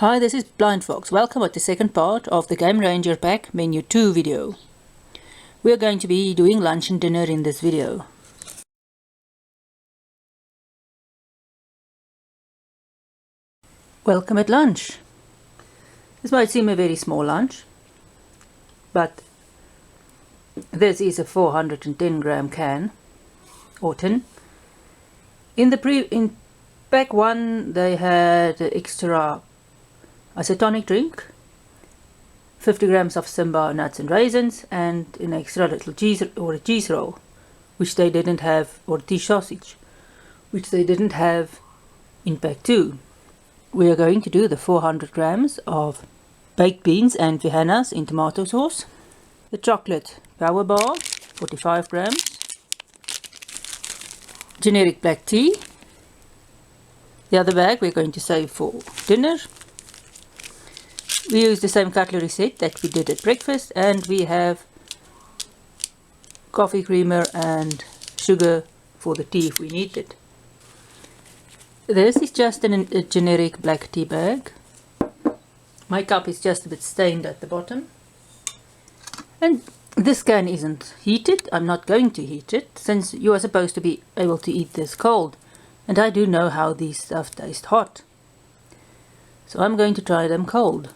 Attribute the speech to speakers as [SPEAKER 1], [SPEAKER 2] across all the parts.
[SPEAKER 1] Hi, this is BlindFox. Welcome at the second part of the Game Ranger Pack Menu 2 video. We are going to be doing lunch and dinner in this video. Welcome at lunch. This might seem a very small lunch, but this is a 410 gram can or tin. In pack 1 they had extra isotonic drink, 50 grams of Simba nuts and raisins, and an extra little cheese or a cheese roll, which they didn't have, or tea sausage, which they didn't have in pack 2. We are going to do the 400 grams of baked beans and vihannas in tomato sauce, the chocolate power bar, 45 grams, generic black tea. The other bag we're going to save for dinner. We use the same cutlery set that we did at breakfast, and we have coffee creamer and sugar for the tea if we need it. This is just a generic black tea bag. My cup is just a bit stained at the bottom. And this can isn't heated. I'm not going to heat it, since you are supposed to be able to eat this cold. And I do know how these stuff taste hot. So I'm going to try them cold.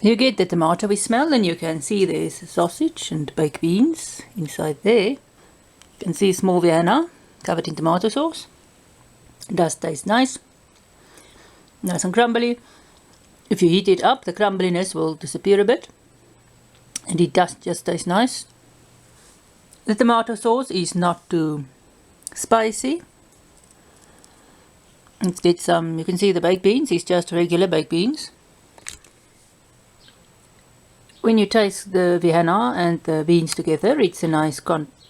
[SPEAKER 1] You get the tomato smell, and you can see there's sausage and baked beans inside there. You can see small vienna covered in tomato sauce. It does taste nice. Nice and crumbly. If you heat it up, the crumbliness will disappear a bit. And it does just taste nice. The tomato sauce is not too spicy. Let's get some, you can see the baked beans, it's just regular baked beans. When you taste the vienna and the beans together, it's a nice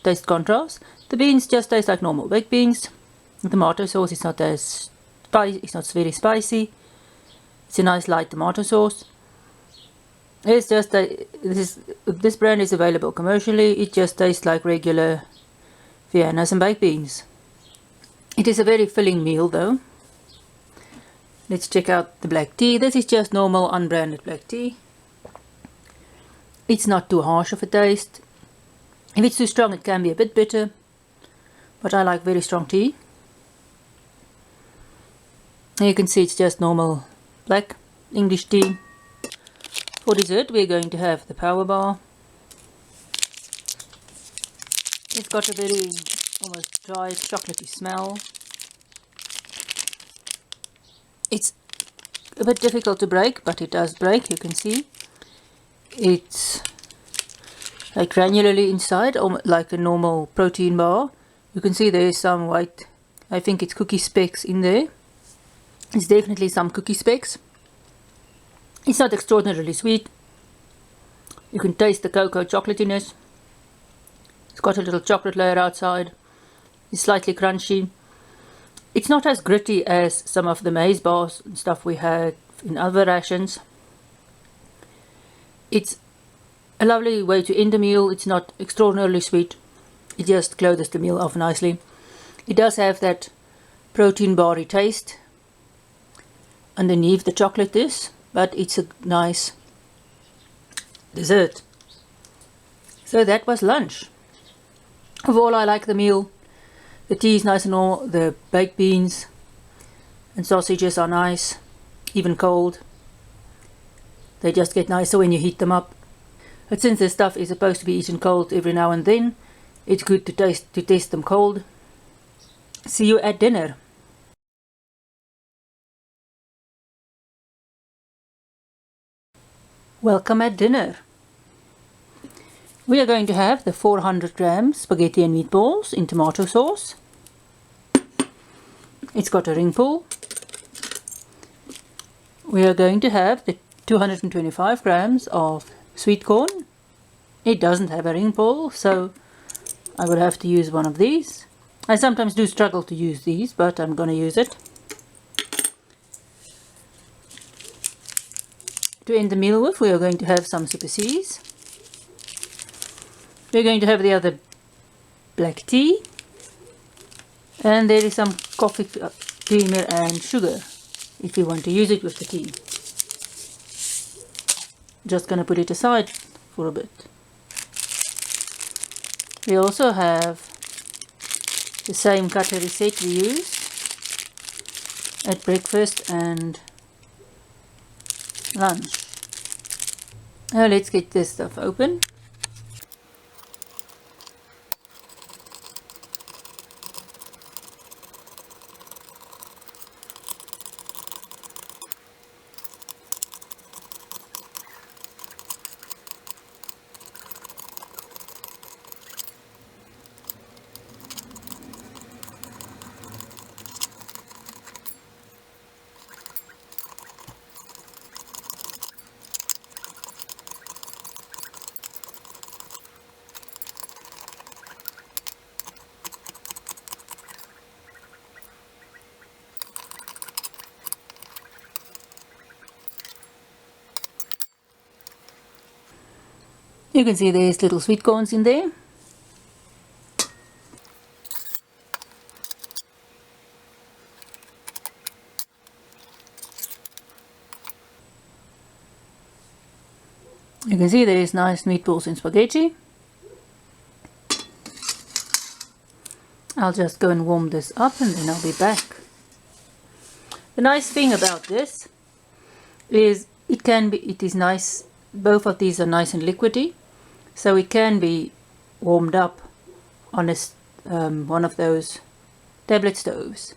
[SPEAKER 1] taste contrast. The beans just taste like normal baked beans. The tomato sauce is not as spicy, it's not very spicy. It's a nice light tomato sauce. It's just this brand is available commercially. It just tastes like regular viennas and baked beans. It is a very filling meal though. Let's check out the black tea. This is just normal unbranded black tea. It's not too harsh of a taste. If it's too strong, it can be a bit bitter, but I like very strong tea. And you can see it's just normal black English tea. For dessert, we're going to have the power bar. It's got a very almost dry chocolatey smell. It's a bit difficult to break, but it does break, you can see. It's like granularly inside, like a normal protein bar. You can see there's some white, I think it's cookie specks in there. It's definitely some cookie specks. It's not extraordinarily sweet. You can taste the cocoa chocolatiness. It's got a little chocolate layer outside. It's slightly crunchy. It's not as gritty as some of the maize bars and stuff we had in other rations. It's a lovely way to end a meal. It's not extraordinarily sweet. It just closes the meal off nicely. It does have that protein bar-y taste underneath the chocolate is, but it's a nice dessert. So that was lunch. Overall, I like the meal. The tea is nice and all. The baked beans and sausages are nice, even cold. They just get nicer when you heat them up. But since this stuff is supposed to be eaten cold every now and then, it's good to taste them cold. See you at dinner. Welcome at dinner. We are going to have the 400 grams spaghetti and meatballs in tomato sauce. It's got a ring pull. We are going to have the 225 grams of sweet corn. It doesn't have a ring pull, so I would have to use one of these. I sometimes do struggle to use these, but I'm going to use it. To end the meal with, we are going to have some Super C's. We're going to have the other black tea. And there is some coffee creamer and sugar if you want to use it with the tea. Just gonna put it aside for a bit. We also have the same cutlery set we use at breakfast and lunch. Now let's get this stuff open. You can see there's little sweet corns in there. You can see there's nice meatballs and spaghetti. I'll just go and warm this up and then I'll be back. The nice thing about this is it is nice, both of these are nice and liquidy, so it can be warmed up on one of those tablet stoves.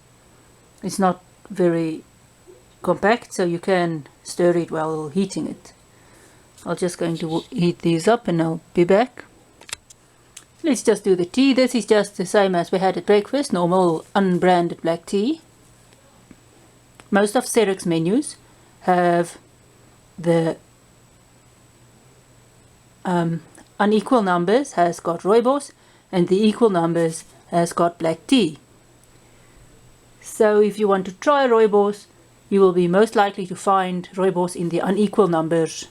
[SPEAKER 1] It's not very compact, so you can stir it while heating it. I'm just going to heat these up and I'll be back. Let's just do the tea. This is just the same as we had at breakfast, normal unbranded black tea. Most of SERAC's menus have the unequal numbers has got rooibos and the equal numbers has got black tea. So if you want to try rooibos, you will be most likely to find rooibos in the unequal numbers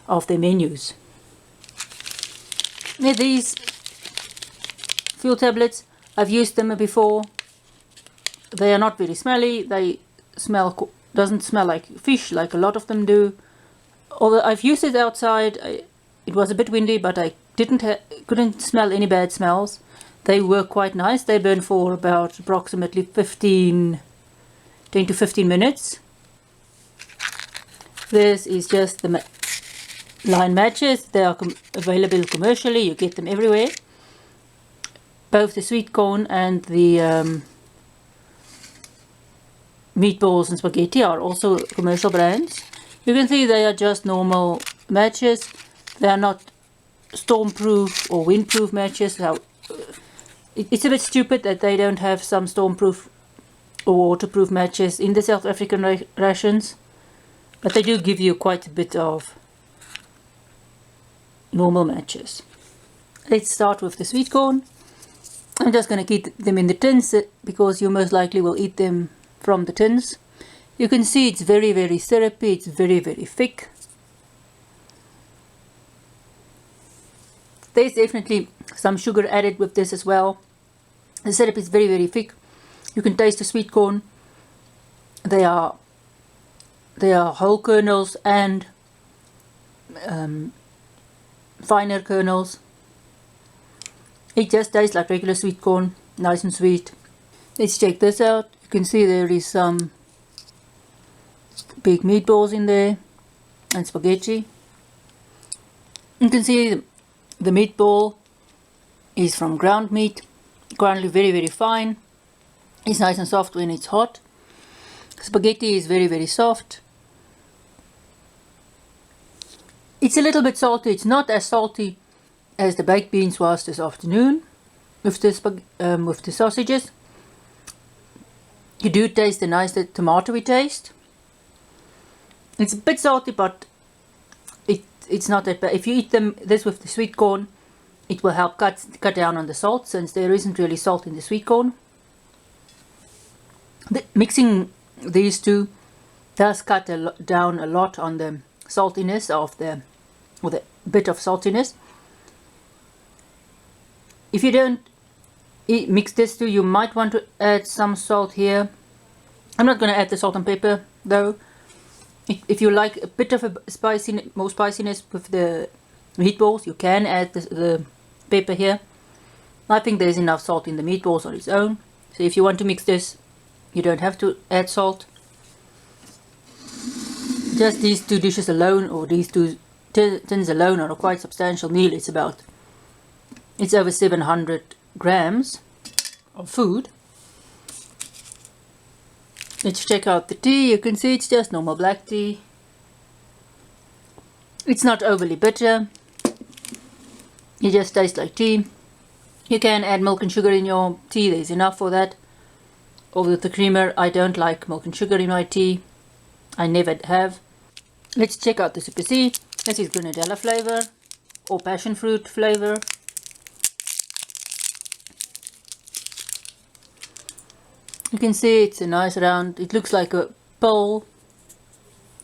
[SPEAKER 1] of their menus. Now these fuel tablets, I've used them before. They are not very smelly. They doesn't smell like fish like a lot of them do. Although I've used it outside, it was a bit windy, but I couldn't smell any bad smells. They were quite nice. They burn for about approximately 10 to 15 minutes. This is just the line matches. They are available commercially. You get them everywhere. Both the sweet corn and the meatballs and spaghetti are also commercial brands. You can see they are just normal matches. They are not stormproof or windproof matches. So it's a bit stupid that they don't have some stormproof or waterproof matches in the South African rations, but they do give you quite a bit of normal matches. Let's start with the sweet corn. I'm just going to keep them in the tins because you most likely will eat them from the tins. You can see it's very, very syrupy. It's very, very thick. There's definitely some sugar added with this as well. The syrup is very, very thick. You can taste the sweet corn. They are whole kernels and finer kernels. It just tastes like regular sweet corn, nice and sweet. Let's check this out. You can see there is some big meatballs in there and spaghetti. You can see the meatball is from ground meat, groundly very, very fine. It's nice and soft when it's hot. Spaghetti is very, very soft. It's a little bit salty. It's not as salty as the baked beans was this afternoon with the sausages. You do taste the nice tomatoey taste. It's a bit salty, but it's not that bad. If you eat this with the sweet corn, it will help cut down on the salt, since there isn't really salt in the sweet corn. Mixing these two does cut down a lot on the saltiness or the bit of saltiness. If you don't mix this too. You might want to add some salt here. I'm not going to add the salt and pepper though. If you like a bit of a more spiciness with the meatballs, you can add the pepper here. I think there's enough salt in the meatballs on its own. So if you want to mix this, you don't have to add salt. Just these two dishes alone, or these two tins alone, are a quite substantial meal. It's over 700 grams of food. Let's check out the tea. You can see it's just normal black tea. It's not overly bitter. It just tastes like tea. You can add milk and sugar in your tea. There's enough for that. Or with the creamer. I don't like milk and sugar in my tea. I never have. Let's check out the Super C. This is grenadilla flavor or passion fruit flavor. You can see it's a nice round, it looks like a pill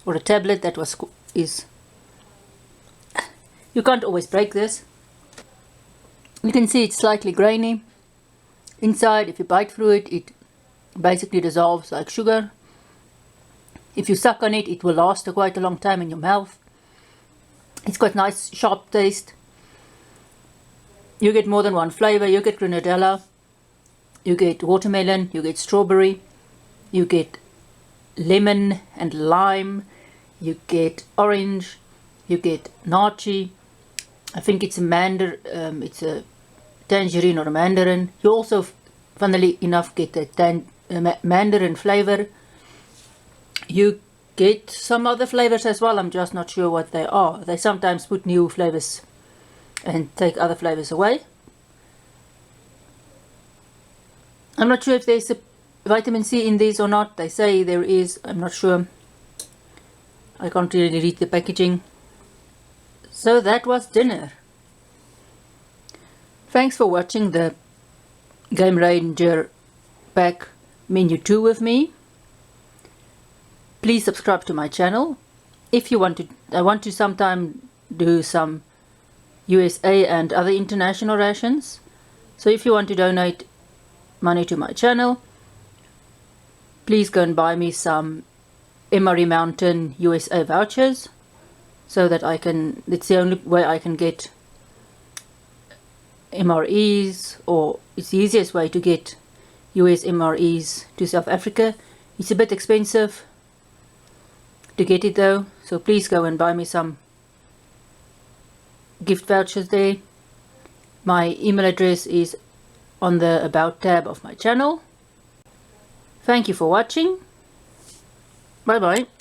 [SPEAKER 1] or a tablet that is. You can't always break this. You can see it's slightly grainy. Inside, if you bite through it, it basically dissolves like sugar. If you suck on it, it will last quite a long time in your mouth. It's got nice sharp taste. You get more than one flavor. You get grenadilla, you get watermelon, you get strawberry, you get lemon and lime, you get orange, you get nachi. I think it's it's a tangerine or a mandarin. You also, funnily enough, get a mandarin flavor. You get some other flavors as well. I'm just not sure what they are. They sometimes put new flavors and take other flavors away. I'm not sure if there's a vitamin C in these or not. They say there is. I'm not sure. I can't really read the packaging. So that was dinner. Thanks for watching the Game Ranger pack menu 2 with me. Please subscribe to my channel. If you want to, I want to sometime do some USA and other international rations. So if you want to donate money to my channel, please go and buy me some MRE Mountain USA vouchers, so that it's the only way I can get MREs, or it's the easiest way to get US MREs to South Africa. It's a bit expensive to get it though, so please go and buy me some gift vouchers there. My email address is on the About tab of my channel. Thank you for watching. Bye bye.